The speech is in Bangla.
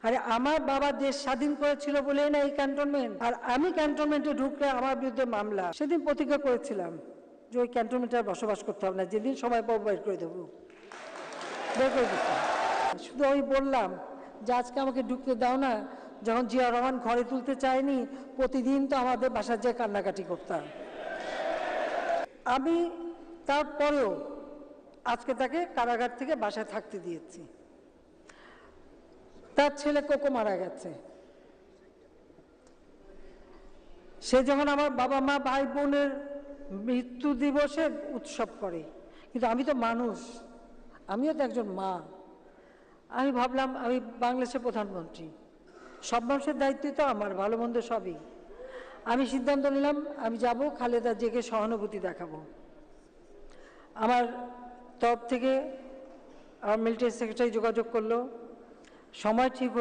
আরে আমার বাবা দেশ স্বাধীন করেছিল বলেই না এই ক্যান্টনমেন্ট, আর আমি ক্যান্টনমেন্টে ঢুকলে আমার বিরুদ্ধে মামলা। সেদিন প্রতিজ্ঞা করেছিলাম যে ওই ক্যান্টনমেন্টে আর বসবাস করতে হবে না, যেদিন সময় পাবো বের করে দেবো, বের করে দিতাম। শুধু আমি বললাম যে আজকে আমাকে ঢুকতে দাও না, যখন জিয়া রহমান ঘরে তুলতে চায়নি প্রতিদিন তো আমাদের বাসার যে কান্নাকাটি করতাম। আমি তারপরেও আজকে তাকে কারাগার থেকে বাসায় থাকতে দিয়েছি। তার ছেলে কোকো মারা গেছে, সে যখন আমার বাবা মা ভাই বোনের মৃত্যু দিবসে উৎসব করে, কিন্তু আমি তো মানুষ, আমিও তো একজন মা। আমি ভাবলাম আমি বাংলাদেশের প্রধানমন্ত্রী, সব মানুষের দায়িত্বই তো আমার, ভালো মন্দ সবই। আমি সিদ্ধান্ত নিলাম আমি যাব, খালেদা জিয়াকে সহানুভূতি দেখাবো। আমার তরফ থেকে আমার মিলিটারি সেক্রেটারি যোগাযোগ করলো, সময় ঠিক